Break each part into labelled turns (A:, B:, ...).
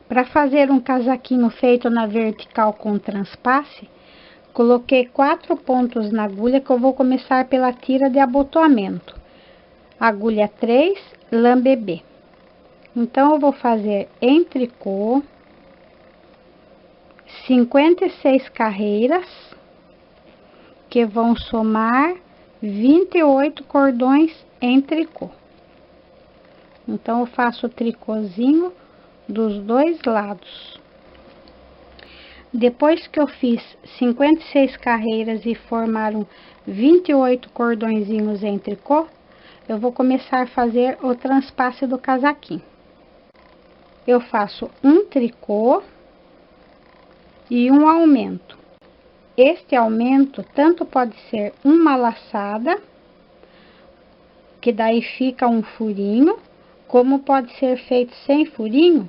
A: Para fazer um casaquinho feito na vertical com transpasse, coloquei 4 pontos na agulha, que eu vou começar pela tira de abotoamento. Agulha 3, lã bebê. Então, eu vou fazer em tricô 56 carreiras, que vão somar 28 cordões em tricô. Então, eu faço o tricôzinho dos dois lados. Depois que eu fiz 56 carreiras e formaram 28 cordõezinhos em tricô, eu vou começar a fazer o transpasse do casaquinho. Eu faço um tricô e um aumento. Este aumento tanto pode ser uma laçada, que daí fica um furinho, como pode ser feito sem furinho,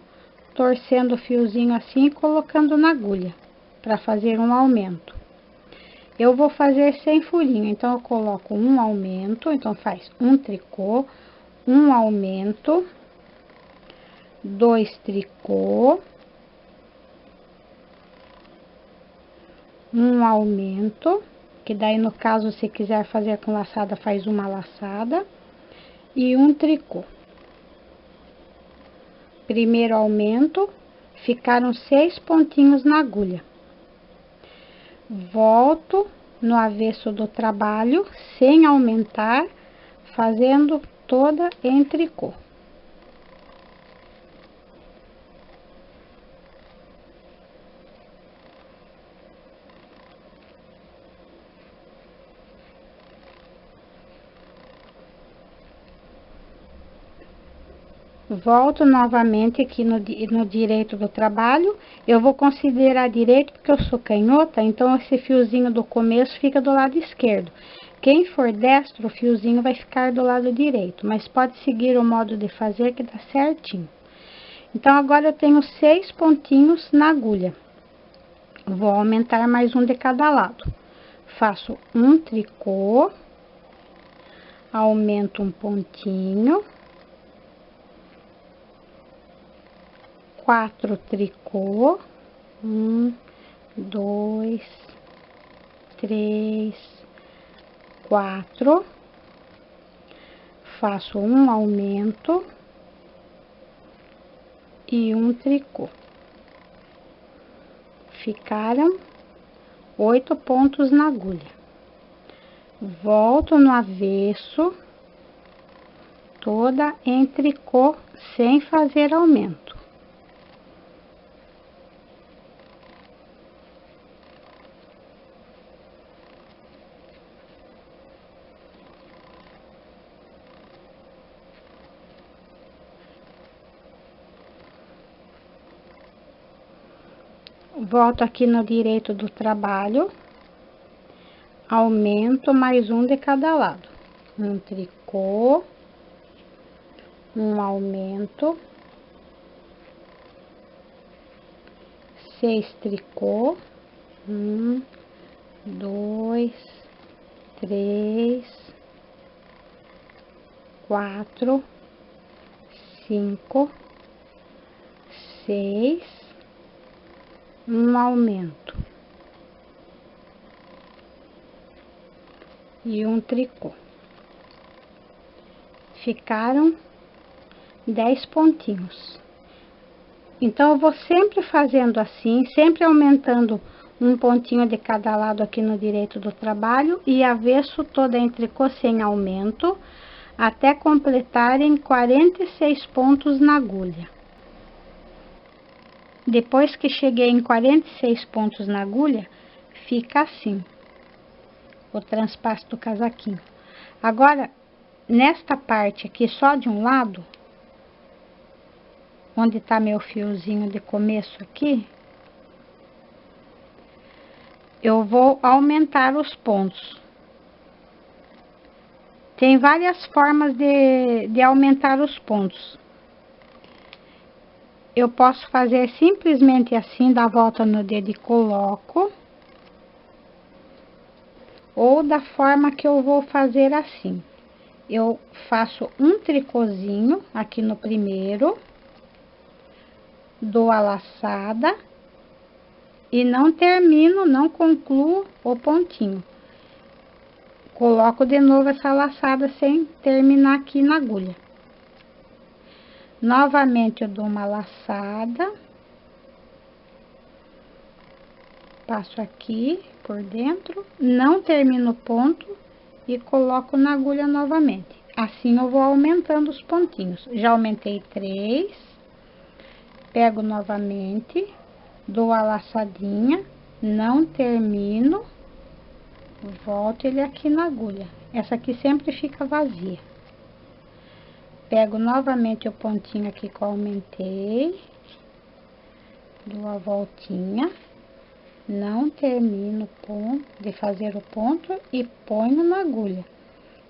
A: torcendo o fiozinho assim e colocando na agulha, para fazer um aumento. Eu vou fazer sem furinho, então eu coloco um aumento, então faz um tricô, um aumento, 2 tricô, um aumento, que daí no caso, se quiser fazer com laçada, faz uma laçada, e um tricô. Primeiro aumento, ficaram 6 pontinhos na agulha. Volto no avesso do trabalho, sem aumentar, fazendo toda em tricô. Volto novamente aqui no direito do trabalho. Eu vou considerar direito porque eu sou canhota, então esse fiozinho do começo fica do lado esquerdo. Quem for destro, o fiozinho vai ficar do lado direito, mas pode seguir o modo de fazer que dá certinho. Então, agora eu tenho 6 pontinhos na agulha. Vou aumentar mais um de cada lado. Faço um tricô, aumento um pontinho, 4 tricô, 1, 2, 3, 4, faço um aumento e um tricô. Ficaram 8 pontos na agulha. Volto no avesso, toda em tricô, sem fazer aumento. Volto aqui no direito do trabalho, aumento mais um de cada lado. Um tricô, um aumento, 6 tricô, 1, 2, 3, 4, 5, 6, um aumento e um tricô. Ficaram 10 pontinhos. Então, eu vou sempre fazendo assim, sempre aumentando um pontinho de cada lado aqui no direito do trabalho e avesso toda em tricô sem aumento, até completarem 46 pontos na agulha. Depois que cheguei em 46 pontos na agulha, fica assim o transpasse do casaquinho. Agora, nesta parte aqui, só de um lado, onde tá meu fiozinho de começo aqui, eu vou aumentar os pontos. Tem várias formas de aumentar os pontos. Eu posso fazer simplesmente assim, dar a volta no dedo e coloco. Ou da forma que eu vou fazer assim. Eu faço um tricôzinho aqui no primeiro. dou a laçada e não termino, não concluo o pontinho. Coloco de novo essa laçada sem terminar aqui na agulha. Novamente eu dou uma laçada, passo aqui por dentro, não termino o ponto e coloco na agulha novamente. Assim eu vou aumentando os pontinhos. Já aumentei 3, pego novamente, dou a laçadinha, não termino, volto ele aqui na agulha. Essa aqui sempre fica vazia. Pego novamente o pontinho aqui que eu aumentei, dou a voltinha, não termino o ponto, de fazer o ponto e ponho na agulha.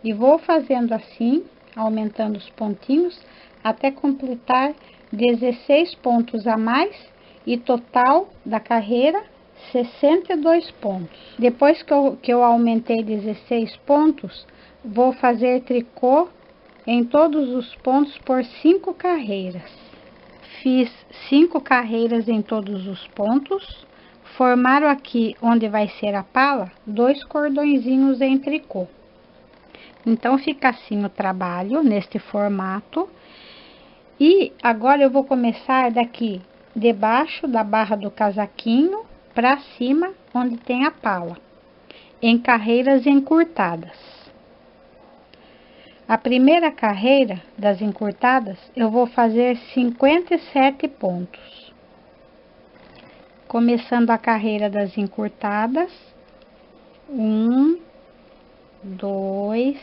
A: E vou fazendo assim, aumentando os pontinhos, até completar 16 pontos a mais e total da carreira 62 pontos. Depois que eu aumentei 16 pontos, vou fazer tricô em todos os pontos por 5 carreiras. Fiz 5 carreiras em todos os pontos. Formaram aqui onde vai ser a pala, 2 cordõezinhos em tricô. Então, fica assim o trabalho, neste formato. E agora eu vou começar daqui, debaixo da barra do casaquinho, para cima, onde tem a pala, em carreiras encurtadas. A primeira carreira das encurtadas, eu vou fazer 57 pontos. Começando a carreira das encurtadas, 1, 2,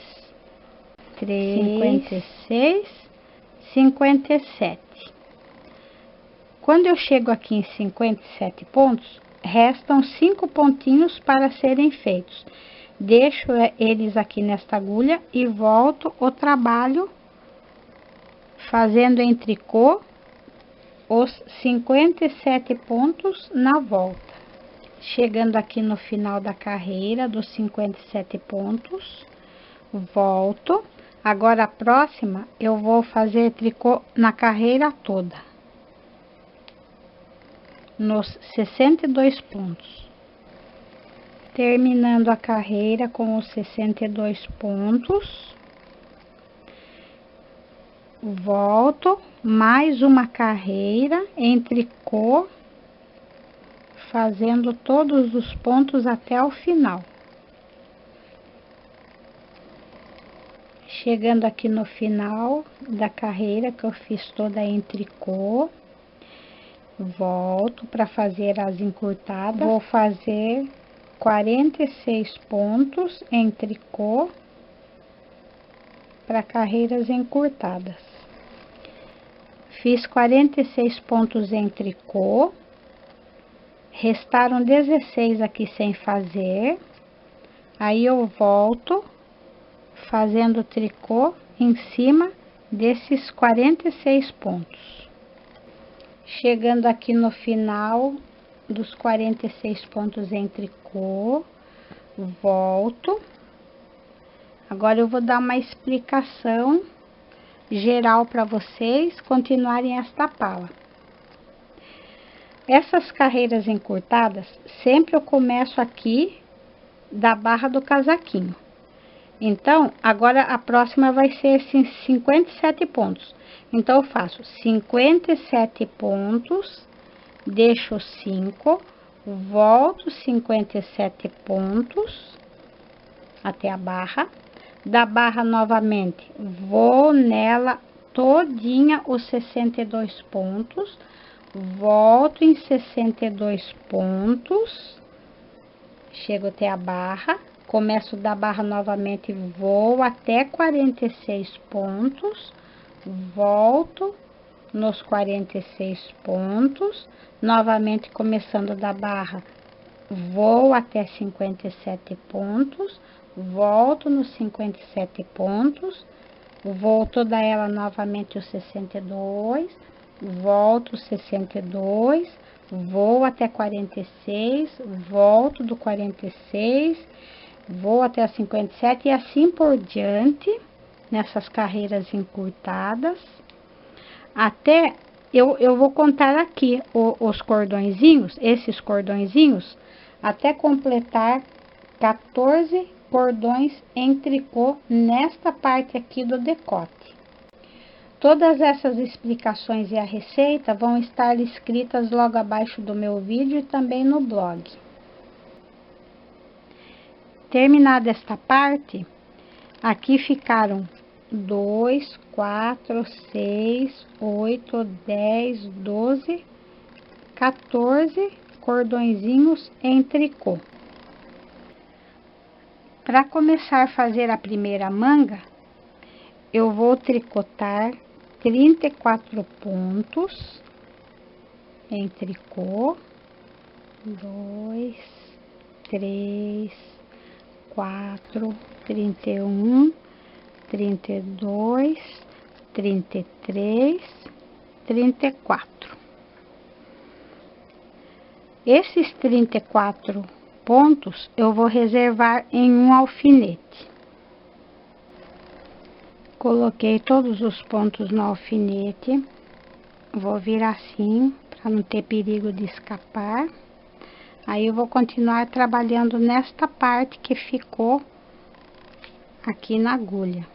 A: 3, 56, 57. Quando eu chego aqui em 57 pontos, restam 5 pontinhos para serem feitos. Deixo eles aqui nesta agulha e volto o trabalho fazendo em tricô os 57 pontos na volta. Chegando aqui no final da carreira dos 57 pontos, volto. Agora a próxima eu vou fazer tricô na carreira toda, nos 62 pontos. Terminando a carreira com os 62 pontos, volto, mais uma carreira em tricô, fazendo todos os pontos até o final. Chegando aqui no final da carreira que eu fiz toda em tricô, volto para fazer as encurtadas. Vou fazer 46 pontos em tricô para carreiras encurtadas. Fiz 46 pontos em tricô, restaram 16 aqui sem fazer. Aí eu volto fazendo tricô em cima desses 46 pontos. Chegando aqui no final dos 46 pontos em tricô, volto. Agora eu vou dar uma explicação geral para vocês continuarem esta pala. Essas carreiras encurtadas, sempre eu começo aqui da barra do casaquinho. Então, agora a próxima vai ser 57 pontos. Então, eu faço 57 pontos, deixo 5, volto 57 pontos até a barra. Da barra novamente, vou nela todinha os 62 pontos, volto em 62 pontos, chego até a barra, começo da barra novamente, vou até 46 pontos, volto nos 46 pontos, novamente começando da barra, vou até 57 pontos, volto nos 57 pontos, vou toda ela novamente os 62, volto os 62, vou até 46, volto do 46, vou até a 57 e assim por diante, nessas carreiras encurtadas, até eu vou contar aqui os cordõezinhos, esses cordõezinhos, até completar 14 cordões em tricô nesta parte aqui do decote. Todas essas explicações e a receita vão estar escritas logo abaixo do meu vídeo e também no blog. Terminada esta parte, aqui ficaram 2, 4, 6, 8, 10, 12, 14 cordõezinhos em tricô. Para começar a fazer a primeira manga, eu vou tricotar 34 pontos em tricô. 2, 3, 4, 31, 32, 33, 34. Esses 34 pontos eu vou reservar em um alfinete. Coloquei todos os pontos no alfinete. Vou virar assim, para não ter perigo de escapar. Aí eu vou continuar trabalhando nesta parte que ficou aqui na agulha.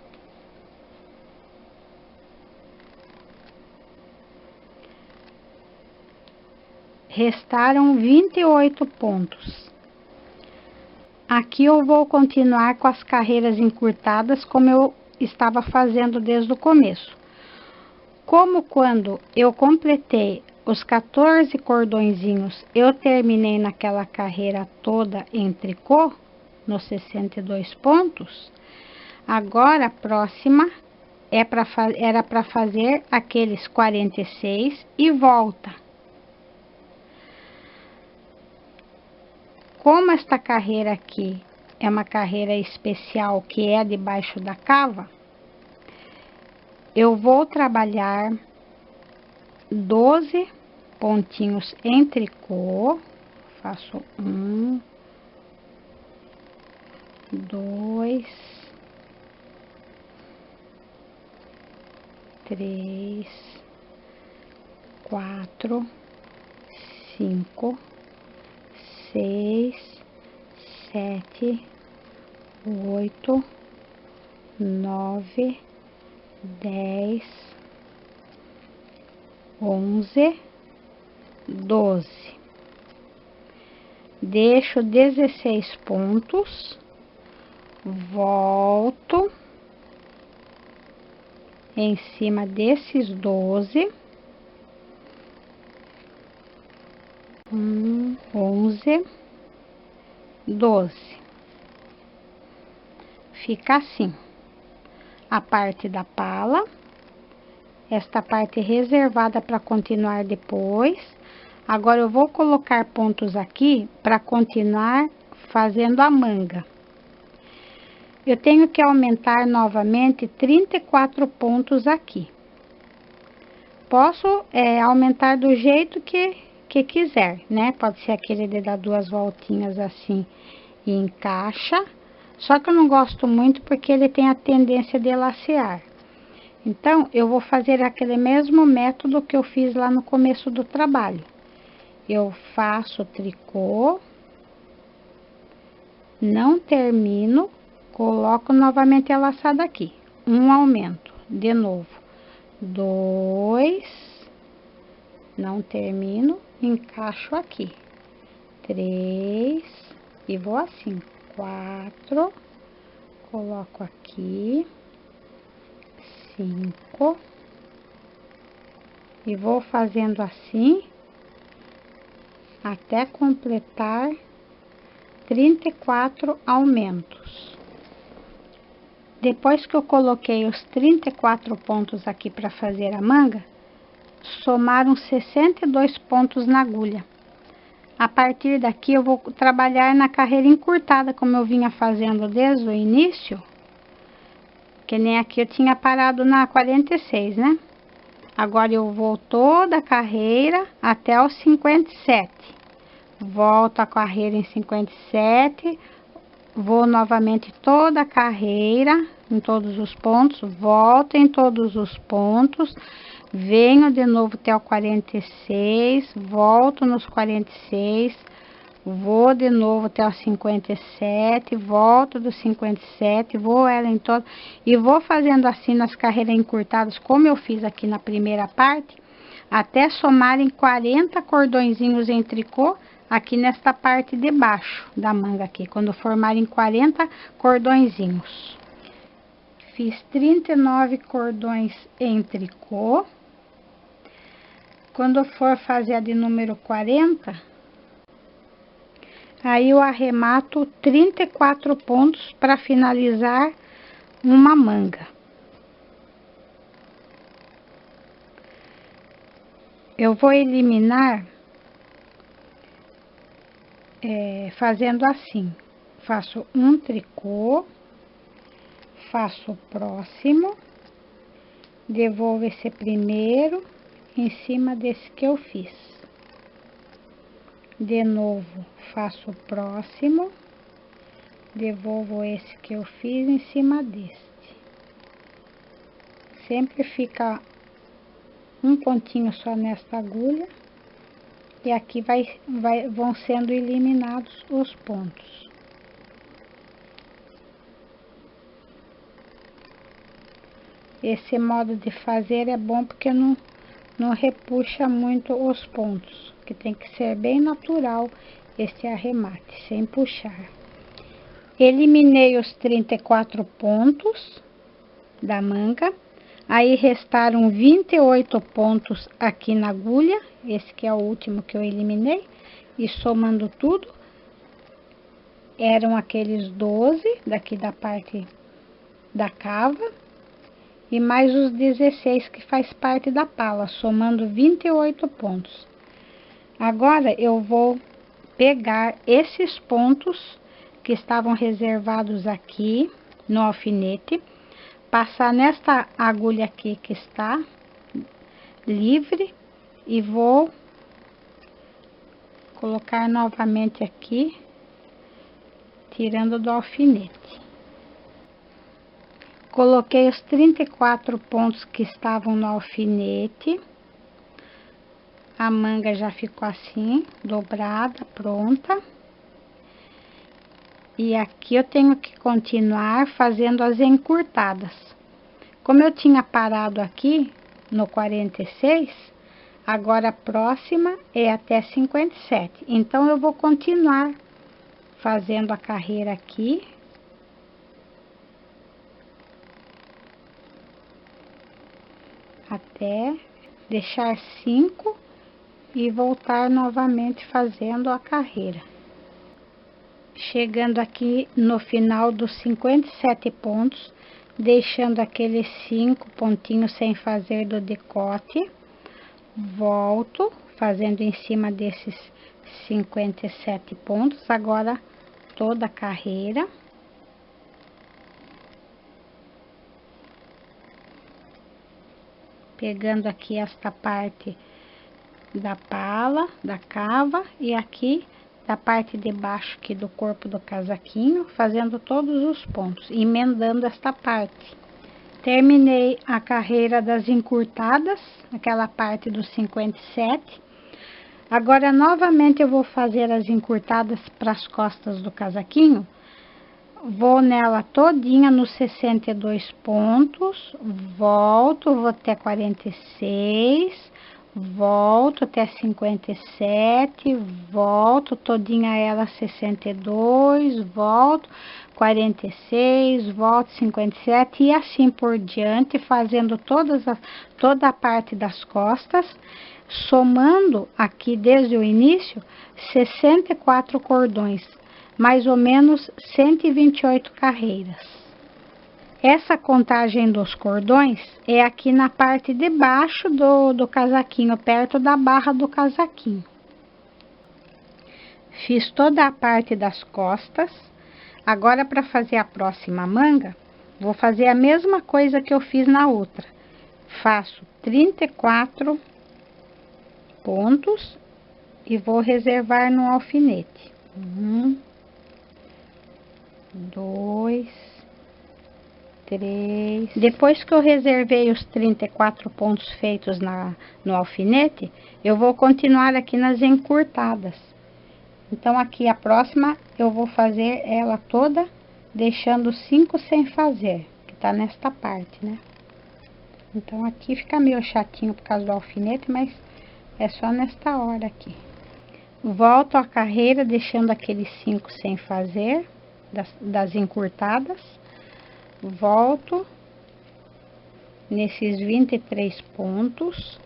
A: Restaram 28 pontos. Aqui eu vou continuar com as carreiras encurtadas como eu estava fazendo desde o começo. Como quando eu completei os 14 cordõezinhos, eu terminei naquela carreira toda em tricô, nos 62 pontos, agora a próxima era para fazer aqueles 46 e volta. Como esta carreira aqui é uma carreira especial que é debaixo da cava, eu vou trabalhar 12 pontinhos em tricô. Faço 1, 2, 3, 4, 5, 6, 7, 8, 9, 10, 11, 12. Deixo 16 pontos, volto em cima desses 12. 11, 12. Fica assim a parte da pala, esta parte reservada para continuar depois. Agora eu vou colocar pontos aqui para continuar fazendo a manga. Eu tenho que aumentar novamente 34 pontos aqui. Posso aumentar do jeito que quiser, né? Pode ser aquele de dar 2 voltinhas assim e encaixa. Só que eu não gosto muito porque ele tem a tendência de lacear. Então, eu vou fazer aquele mesmo método que eu fiz lá no começo do trabalho. Eu faço o tricô, não termino, coloco novamente a laçada aqui. Um aumento, de novo. 2, não termino, encaixo aqui. 3, e vou assim. 4, coloco aqui. 5, e vou fazendo assim até completar 34 aumentos. Depois que eu coloquei os 34 pontos aqui para fazer a manga, somaram 62 pontos na agulha. A partir daqui eu vou trabalhar na carreira encurtada, como eu vinha fazendo desde o início. Que nem aqui eu tinha parado na 46, né? Agora eu vou toda a carreira até os 57. Volto a carreira em 57, vou novamente toda a carreira, em todos os pontos, volto em todos os pontos, venho de novo até o 46, volto nos 46, vou de novo até o 57, volto do 57, vou ela em todo, e vou fazendo assim nas carreiras encurtadas, como eu fiz aqui na primeira parte, até somarem 40 cordõezinhos em tricô, aqui nesta parte de baixo da manga aqui, quando formarem 40 cordõezinhos. Fiz 39 cordões em tricô. Quando for fazer a de número 40, aí eu arremato 34 pontos para finalizar uma manga. Eu vou eliminar fazendo assim, faço um tricô, faço o próximo, devolvo esse primeiro em cima desse que eu fiz. De novo, faço o próximo, devolvo esse que eu fiz em cima deste. Sempre fica um pontinho só nesta agulha. E aqui vão sendo eliminados os pontos. Esse modo de fazer é bom porque não repuxa muito os pontos, que tem que ser bem natural esse arremate, sem puxar. Eliminei os 34 pontos da manga. Aí restaram 28 pontos aqui na agulha, esse que é o último que eu eliminei, e somando tudo, eram aqueles 12 daqui da parte da cava, e mais os 16 que faz parte da pala, somando 28 pontos. Agora eu vou pegar esses pontos que estavam reservados aqui no alfinete, passar nesta agulha aqui que está livre e vou colocar novamente aqui, tirando do alfinete. Coloquei os 34 pontos que estavam no alfinete. A manga já ficou assim, dobrada, pronta. E aqui eu tenho que continuar fazendo as encurtadas. Como eu tinha parado aqui no 46, agora a próxima é até 57. Então, eu vou continuar fazendo a carreira aqui. Até deixar 5 e voltar novamente fazendo a carreira. Chegando aqui no final dos 57 pontos, deixando aqueles 5 pontinhos sem fazer do decote, volto fazendo em cima desses 57 pontos, agora toda a carreira. Pegando aqui esta parte da pala, da cava, e aqui da parte de baixo aqui do corpo do casaquinho, fazendo todos os pontos, emendando esta parte. Terminei a carreira das encurtadas, aquela parte dos 57. Agora, novamente, eu vou fazer as encurtadas para as costas do casaquinho. Vou nela todinha nos 62 pontos, volto, vou até 46, volto até 57, volto todinha ela 62, volto 46, volto 57 e assim por diante, fazendo toda a parte das costas, somando aqui desde o início 64 cordões, mais ou menos 128 carreiras. Essa contagem dos cordões é aqui na parte de baixo do casaquinho, perto da barra do casaquinho. Fiz toda a parte das costas. Agora, para fazer a próxima manga, vou fazer a mesma coisa que eu fiz na outra. Faço 34 pontos e vou reservar no alfinete. 1, 2, 3. Depois que eu reservei os 34 pontos feitos no alfinete, eu vou continuar aqui nas encurtadas. Então, aqui a próxima eu vou fazer ela toda, deixando 5 sem fazer, que tá nesta parte, né? Então, aqui fica meio chatinho por causa do alfinete, mas é só nesta hora aqui. Volto a carreira, deixando aqueles 5 sem fazer, das encurtadas. Volto nesses 23 pontos,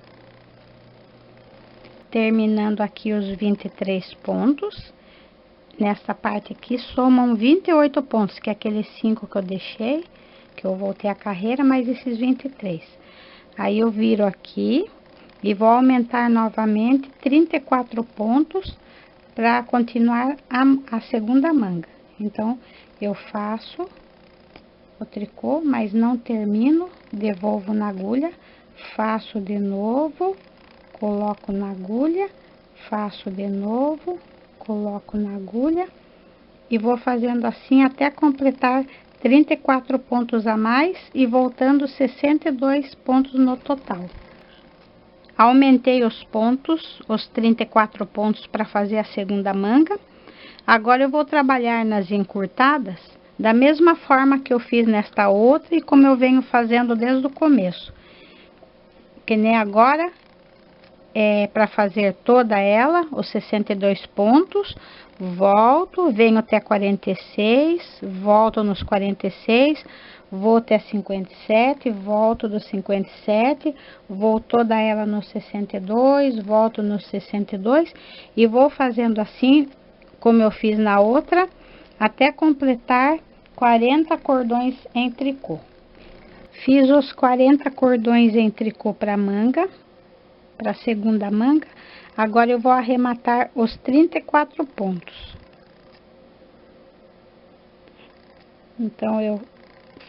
A: terminando aqui os 23 pontos. Nessa parte aqui somam 28 pontos, que é aqueles 5 que eu deixei, que eu voltei a carreira, mais esses 23. Aí eu viro aqui e vou aumentar novamente 34 pontos para continuar a segunda manga. Então, eu faço o tricô, mas não termino, devolvo na agulha, faço de novo, coloco na agulha, faço de novo, coloco na agulha e vou fazendo assim até completar 34 pontos a mais e voltando 62 pontos no total. Aumentei os pontos, os 34 pontos para fazer a segunda manga. Agora eu vou trabalhar nas encurtadas da mesma forma que eu fiz nesta outra e como eu venho fazendo desde o começo. Que nem agora, para fazer toda ela, os 62 pontos, volto, venho até 46, volto nos 46, vou até 57, volto dos 57, vou toda ela nos 62, volto nos 62 e vou fazendo assim, como eu fiz na outra, até completar 40 cordões em tricô. Fiz os 40 cordões em tricô para manga, para a segunda manga. Agora eu vou arrematar os 34 pontos. Então, eu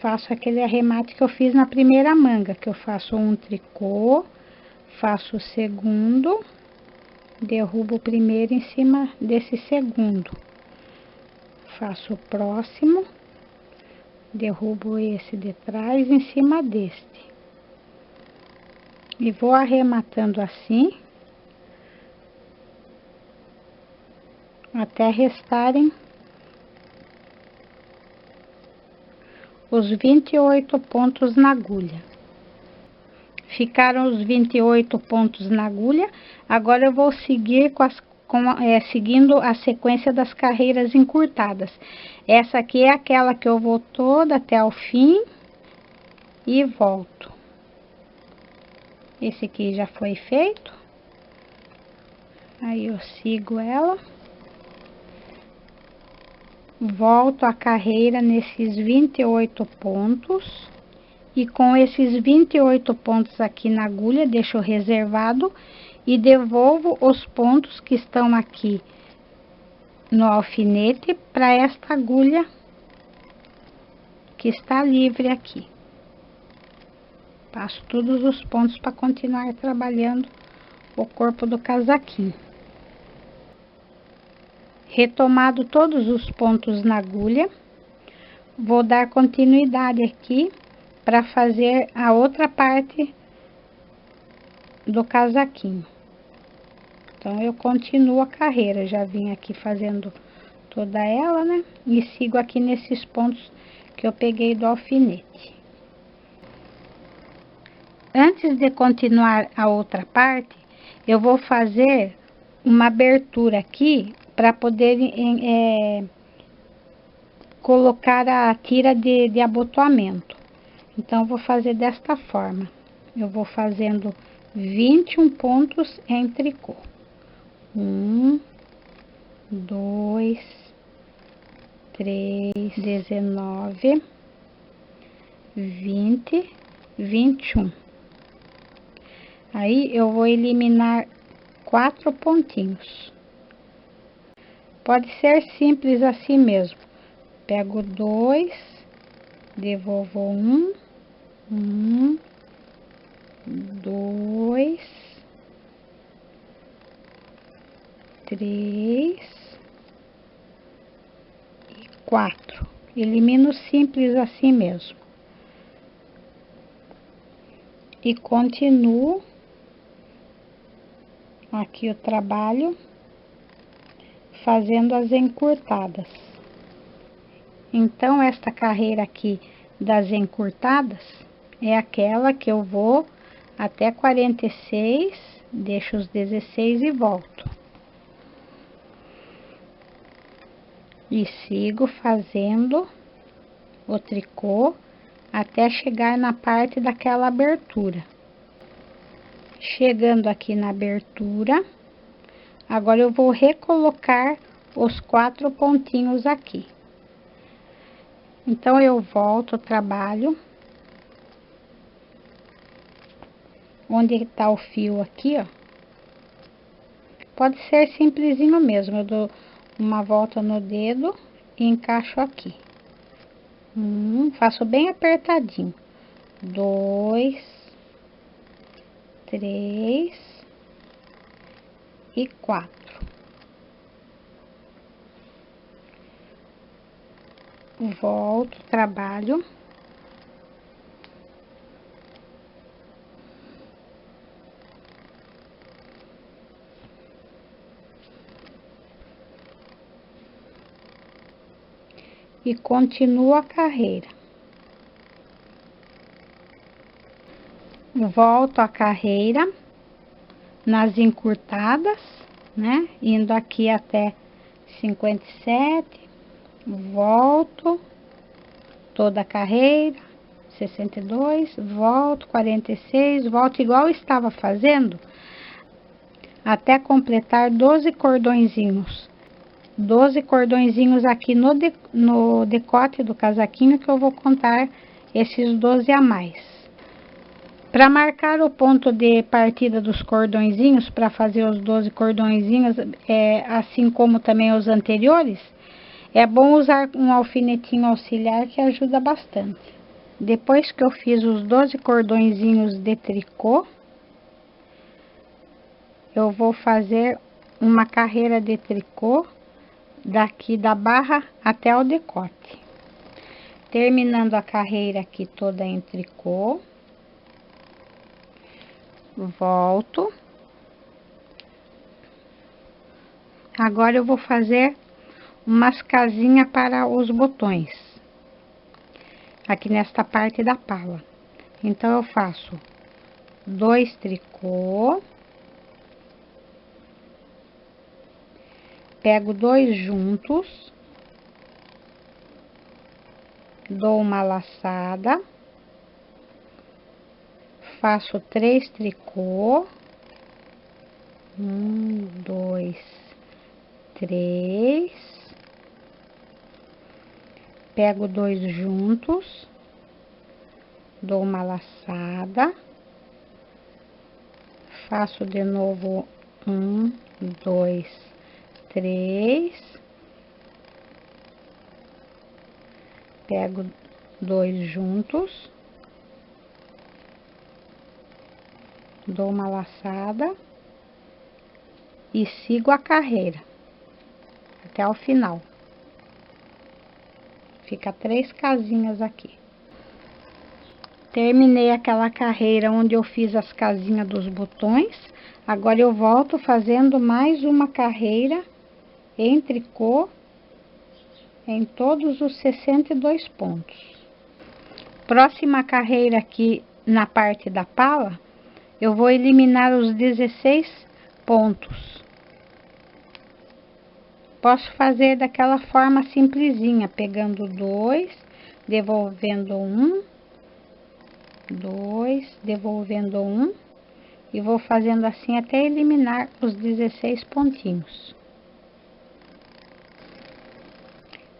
A: faço aquele arremate que eu fiz na primeira manga, que eu faço um tricô, faço o segundo, derrubo o primeiro em cima desse segundo. Faço o próximo, derrubo esse de trás em cima deste. E vou arrematando assim, até restarem os 28 pontos na agulha. Ficaram os 28 pontos na agulha. Agora eu vou seguir seguindo a sequência das carreiras encurtadas. Essa aqui é aquela que eu vou toda até o fim e volto. Esse aqui já foi feito. Aí eu sigo ela. Volto a carreira nesses 28 pontos. E com esses 28 pontos aqui na agulha, deixo reservado e devolvo os pontos que estão aqui no alfinete para esta agulha que está livre aqui. Passo todos os pontos para continuar trabalhando o corpo do casaquinho. Retomado todos os pontos na agulha, vou dar continuidade aqui para fazer a outra parte do casaquinho. Então, eu continuo a carreira, já vim aqui fazendo toda ela, né? E sigo aqui nesses pontos que eu peguei do alfinete. Antes de continuar a outra parte, eu vou fazer uma abertura aqui para poder colocar a tira de abotoamento. Então, vou fazer desta forma. Eu vou fazendo 21 pontos em tricô. 1, 2, 3, 19, 20, 21. Aí, eu vou eliminar 4 pontinhos. Pode ser simples assim mesmo. Pego 2, devolvo 1, 2, 3 e 4. Elimino simples assim mesmo. E continuo aqui o trabalho fazendo as encurtadas. Então, esta carreira aqui das encurtadas é aquela que eu vou até 46, deixo os 16 e volto. E sigo fazendo o tricô até chegar na parte daquela abertura. Chegando aqui na abertura, agora eu vou recolocar os 4 pontinhos aqui. Então, eu volto o trabalho. Onde tá o fio aqui, ó. Pode ser simplesinho mesmo. Eu dou uma volta no dedo e encaixo aqui. Faço bem apertadinho. 2, 3 e 4. Volto, trabalho. E continuo a carreira. Volto a carreira nas encurtadas, né? Indo aqui até 57, volto toda a carreira, 62, volto 46, volto igual eu estava fazendo, até completar 12 cordõezinhos. 12 cordõezinhos aqui no decote do casaquinho, que eu vou contar esses 12 a mais. Para marcar o ponto de partida dos cordõezinhos, para fazer os 12 cordõezinhos, assim como também os anteriores, é bom usar um alfinetinho auxiliar que ajuda bastante. Depois que eu fiz os 12 cordõezinhos de tricô, eu vou fazer uma carreira de tricô daqui da barra até o decote. Terminando a carreira aqui toda em tricô, volto. Agora eu vou fazer umas casinhas para os botões, aqui nesta parte da pala. Então, eu faço 2 tricô, pego 2 juntos, dou uma laçada, faço 3 tricô, 1, 2, 3, pego 2 juntos, dou uma laçada, faço de novo 1, 2, 3, pego 2 juntos, dou uma laçada e sigo a carreira até o final. Fica 3 casinhas aqui. Terminei aquela carreira onde eu fiz as casinhas dos botões. Agora eu volto fazendo mais uma carreira em tricô em todos os 62 pontos. Próxima carreira aqui na parte da pala, eu vou eliminar os 16 pontos. Posso fazer daquela forma simplesinha, pegando 2, devolvendo 1, 2, devolvendo 1, e vou fazendo assim até eliminar os 16 pontinhos.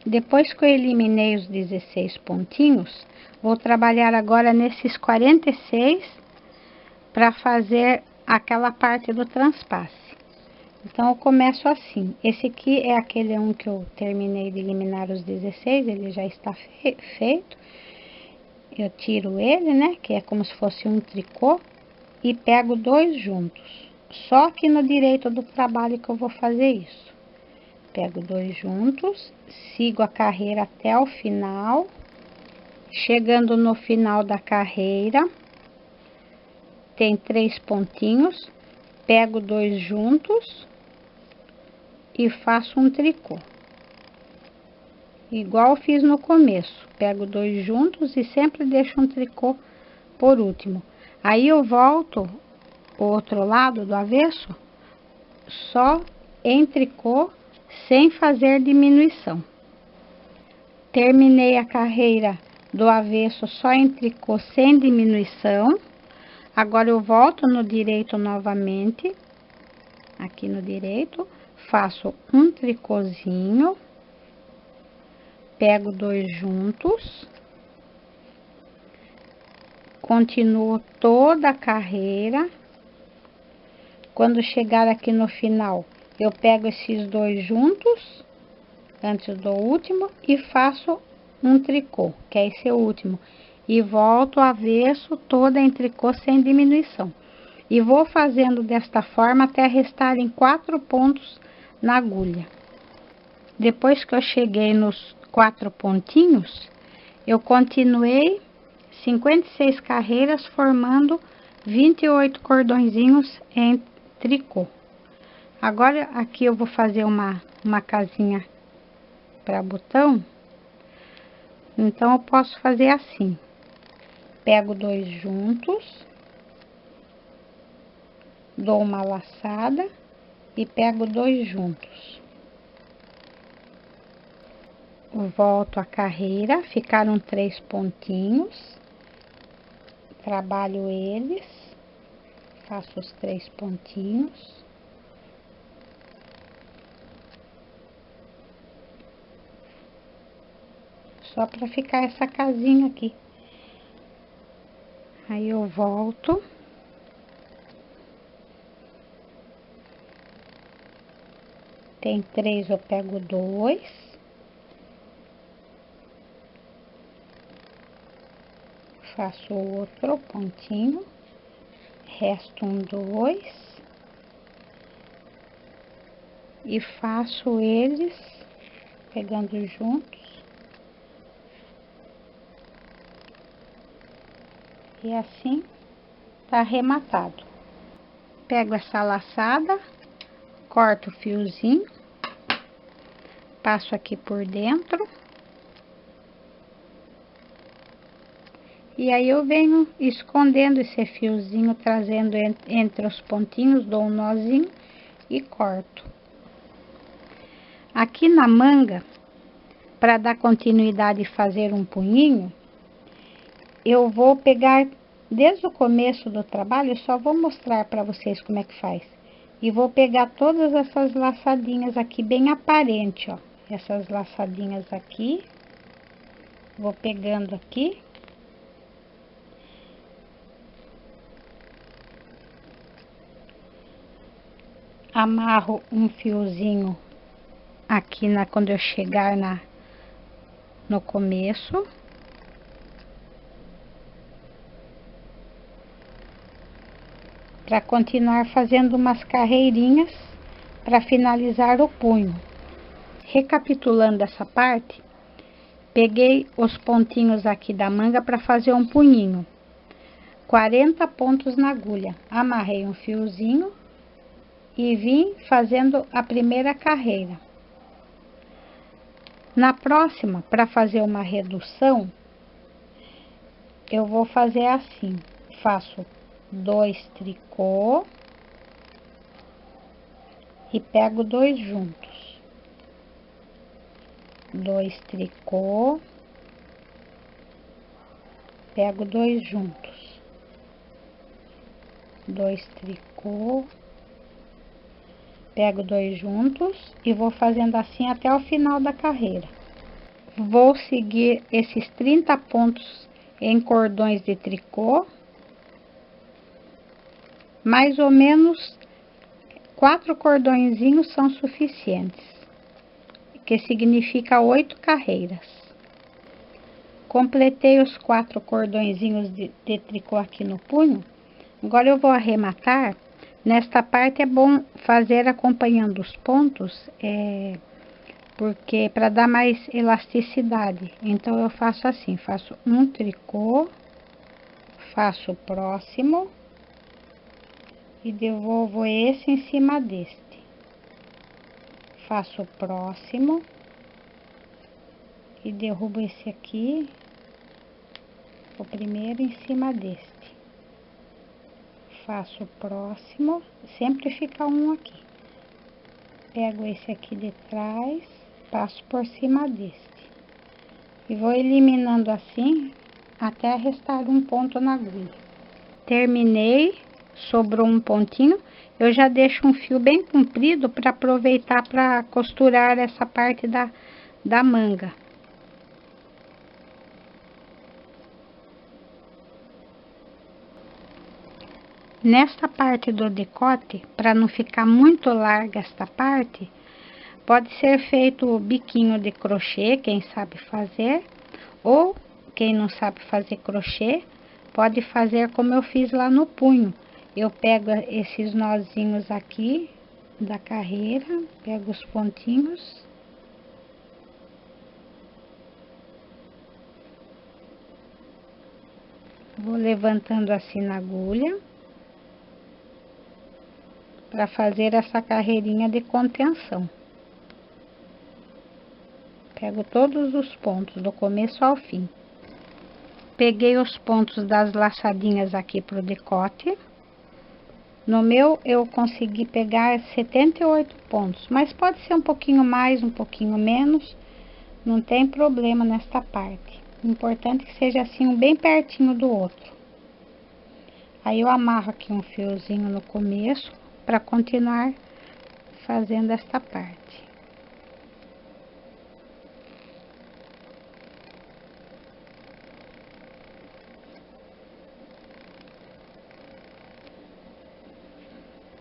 A: Depois que eu eliminei os 16 pontinhos, vou trabalhar agora nesses 46 para fazer aquela parte do transpasse. Então, eu começo assim. Esse aqui é aquele que eu terminei de eliminar os 16, ele já está feito. Eu tiro ele, né, que é como se fosse um tricô, e pego 2 juntos. Só aqui no direito do trabalho que eu vou fazer isso. Pego 2 juntos, sigo a carreira até o final. Chegando no final da carreira, tem 3 pontinhos, pego 2 juntos e faço um tricô. Igual eu fiz no começo, pego 2 juntos e sempre deixo um tricô por último. Aí eu volto o outro lado do avesso, só em tricô, sem fazer diminuição. Terminei a carreira do avesso só em tricô, sem diminuição. Agora eu volto no direito novamente, aqui no direito, faço um tricôzinho, pego 2 juntos, continuo toda a carreira. Quando chegar aqui no final, eu pego esses 2 juntos, antes do último, e faço um tricô, que é esse último, e volto o avesso toda em tricô sem diminuição. E vou fazendo desta forma até restarem 4 pontos na agulha. Depois que eu cheguei nos 4 pontinhos, eu continuei 56 carreiras, formando 28 cordõezinhos em tricô. Agora aqui eu vou fazer uma casinha para botão. Então eu posso fazer assim: pego 2 juntos, dou uma laçada e pego 2 juntos, volto a carreira, ficaram 3 pontinhos, trabalho eles, faço os 3 pontinhos, só para ficar essa casinha aqui. Aí eu volto, tem 3, eu pego 2, faço outro pontinho, resto 1, 2 e faço eles pegando juntos. E assim tá arrematado. Pego essa laçada, corto o fiozinho, passo aqui por dentro. E aí eu venho escondendo esse fiozinho, trazendo entre os pontinhos, dou um nozinho e corto. Aqui na manga, para dar continuidade e fazer um punhinho, eu vou pegar desde o começo do trabalho, eu só vou mostrar para vocês como é que faz. E vou pegar todas essas laçadinhas aqui, bem aparente, ó. Essas laçadinhas aqui. Vou pegando aqui. Amarro um fiozinho aqui quando eu chegar no começo. Para continuar fazendo umas carreirinhas para finalizar o punho. Recapitulando essa parte, peguei os pontinhos aqui da manga para fazer um punhinho. 40 pontos na agulha, amarrei um fiozinho e vim fazendo a primeira carreira. Na próxima, para fazer uma redução, eu vou fazer assim: faço 2 tricô e pego 2 juntos, 2 tricô, pego 2 juntos, 2 tricô, pego 2 juntos e vou fazendo assim até o final da carreira. Vou seguir esses 30 pontos em cordões de tricô. Mais ou menos 4 cordõezinhos são suficientes, que significa 8 carreiras. Completei os 4 cordõezinhos de tricô aqui no punho. Agora eu vou arrematar. Nesta parte é bom fazer acompanhando os pontos, porque para dar mais elasticidade. Então eu faço assim, faço um tricô, faço o próximo e devolvo esse em cima deste. Faço o próximo e derrubo esse aqui, o primeiro em cima deste. Faço o próximo, sempre fica um aqui. Pego esse aqui de trás, passo por cima deste. E vou eliminando assim, até restar um ponto na agulha. Terminei, sobrou um pontinho, eu já deixo um fio bem comprido para aproveitar para costurar essa parte da manga. Nesta parte do decote, para não ficar muito larga esta parte, pode ser feito biquinho de crochê, quem sabe fazer, ou quem não sabe fazer crochê, pode fazer como eu fiz lá no punho. Eu pego esses nozinhos aqui da carreira, pego os pontinhos. Vou levantando assim na agulha, para fazer essa carreirinha de contenção. Pego todos os pontos, do começo ao fim. Peguei os pontos das laçadinhas aqui pro decote. No meu, eu consegui pegar 78 pontos, mas pode ser um pouquinho mais, um pouquinho menos, não tem problema nesta parte. O importante é que seja assim, um bem pertinho do outro. Aí eu amarro aqui um fiozinho no começo, para continuar fazendo esta parte.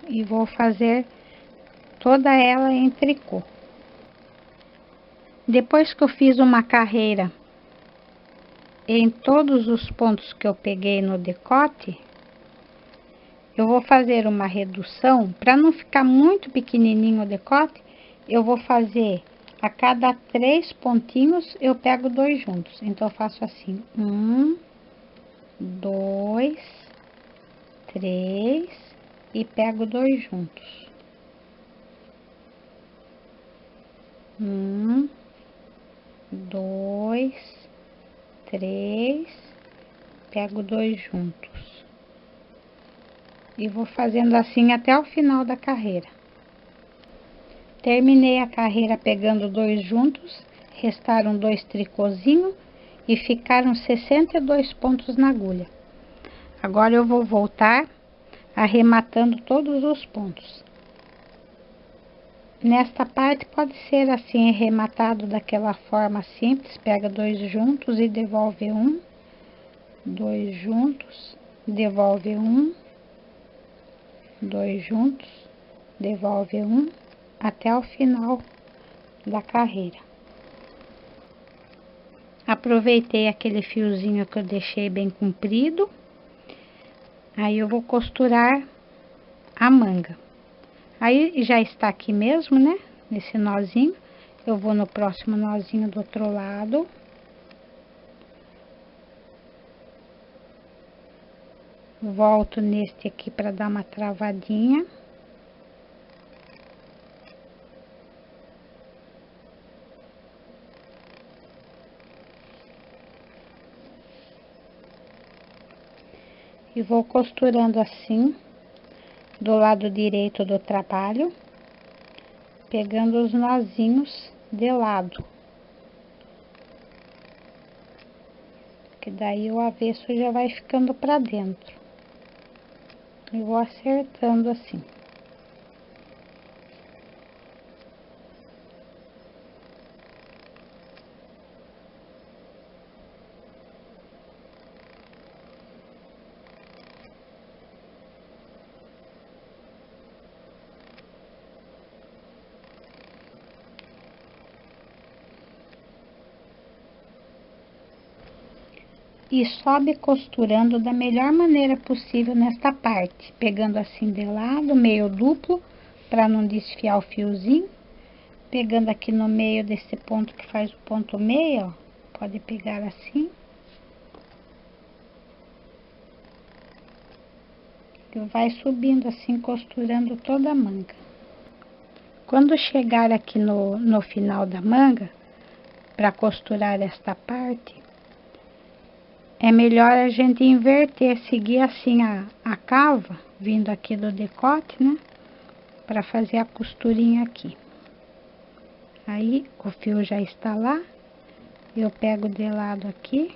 A: E vou fazer toda ela em tricô. Depois que eu fiz uma carreira em todos os pontos que eu peguei no decote, eu vou fazer uma redução, para não ficar muito pequenininho o decote, eu vou fazer a cada 3 pontinhos, eu pego 2 juntos. Então, eu faço assim, 1, 2, 3 e pego 2 juntos. 1, 2, 3, pego 2 juntos. E vou fazendo assim até o final da carreira. Terminei a carreira pegando 2 juntos, restaram 2 tricôzinhos e ficaram 62 pontos na agulha. Agora eu vou voltar arrematando todos os pontos. Nesta parte pode ser assim arrematado daquela forma simples, pega 2 juntos e devolve um, 2 juntos, devolve um, 2 juntos, devolve um, até o final da carreira. Aproveitei aquele fiozinho que eu deixei bem comprido, aí eu vou costurar a manga. Aí já está aqui mesmo, né, nesse nozinho, eu vou no próximo nozinho do outro lado. Volto neste aqui para dar uma travadinha. E vou costurando assim, do lado direito do trabalho, pegando os nozinhos de lado. Que daí o avesso já vai ficando para dentro. Eu vou acertando assim. E sobe costurando da melhor maneira possível nesta parte, pegando assim de lado, meio duplo, para não desfiar o fiozinho, pegando aqui no meio desse ponto que faz o ponto meio, ó. Pode pegar assim. E vai subindo assim, costurando toda a manga. Quando chegar aqui no final da manga, para costurar esta parte, é melhor a gente inverter, seguir assim a cava, vindo aqui do decote, né? Para fazer a costurinha aqui. Aí, o fio já está lá, eu pego de lado aqui.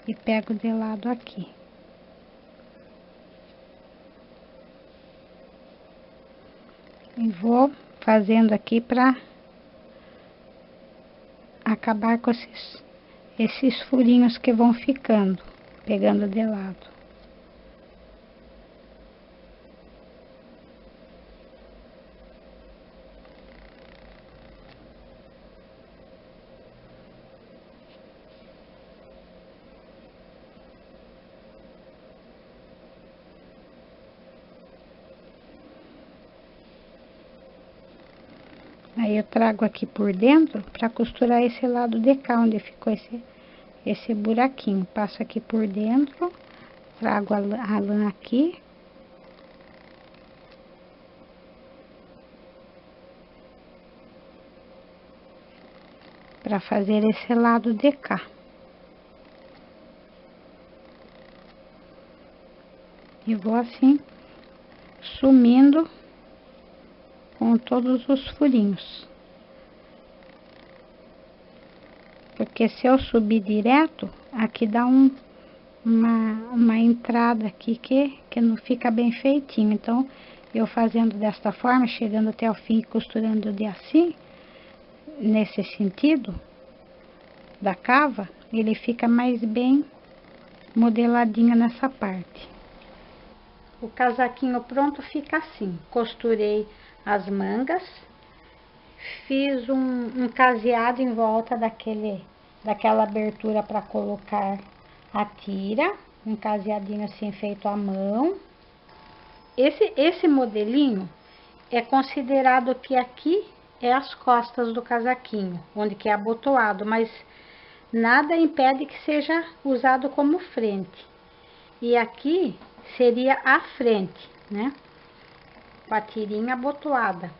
A: E pego de lado aqui. E vou fazendo aqui para acabar com esses furinhos que vão ficando, pegando de lado. Aí eu trago aqui por dentro para costurar esse lado de cá, onde ficou esse buraquinho. Passo aqui por dentro, trago a lã aqui. Para fazer esse lado de cá. E vou assim, sumindo com todos os furinhos. Porque se eu subir direto, aqui dá uma entrada aqui que não fica bem feitinho. Então, eu fazendo desta forma, chegando até o fim e costurando de assim, nesse sentido da cava, ele fica mais bem modeladinho nessa parte. O casaquinho pronto fica assim. Costurei as mangas, fiz um caseado em volta daquela abertura para colocar a tira, um caseadinho assim feito à mão. Esse modelinho é considerado que aqui é as costas do casaquinho, onde que é abotoado, mas nada impede que seja usado como frente. E aqui seria a frente, né? Com a tirinha abotoada.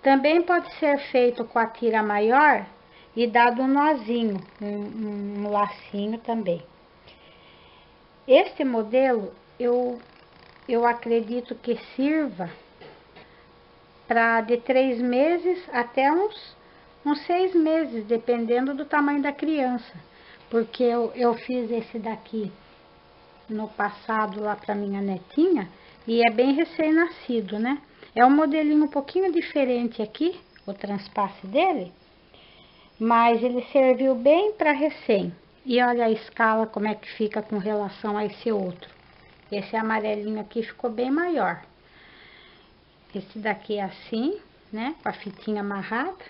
A: Também pode ser feito com a tira maior e dado um nozinho, um lacinho também. Este modelo, eu acredito que sirva para de 3 meses até uns 6 meses, dependendo do tamanho da criança. Porque eu fiz esse daqui no passado lá para minha netinha e é bem recém-nascido, né? É um modelinho um pouquinho diferente aqui, o transpasse dele, mas ele serviu bem para recém. E olha a escala como é que fica com relação a esse outro. Esse amarelinho aqui ficou bem maior. Esse daqui é assim, né? Com a fitinha amarrada.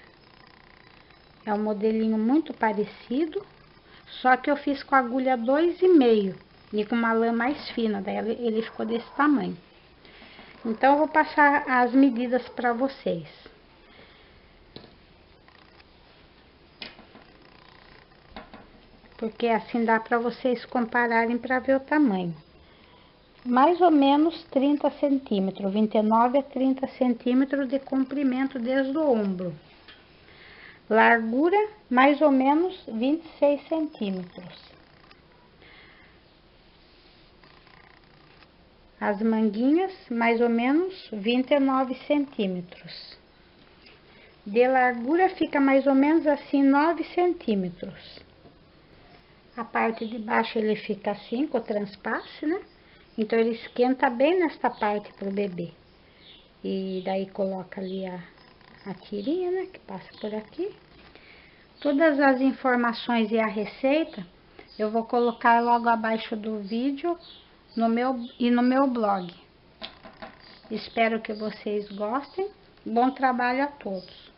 A: É um modelinho muito parecido, só que eu fiz com a agulha 2,5 e com uma lã mais fina, daí ele ficou desse tamanho. Então, eu vou passar as medidas para vocês. Porque assim dá para vocês compararem para ver o tamanho. Mais ou menos 30 centímetros, 29 a 30 centímetros de comprimento desde o ombro. Largura, mais ou menos 26 centímetros. As manguinhas, mais ou menos 29 centímetros. De largura fica mais ou menos assim 9 centímetros. A parte de baixo ele fica assim, com o transpasse, né? Então, ele esquenta bem nesta parte pro bebê. E daí coloca ali a tirinha, né? Que passa por aqui. Todas as informações e a receita eu vou colocar logo abaixo do vídeo no meu blog. Espero que vocês gostem. Bom trabalho a todos.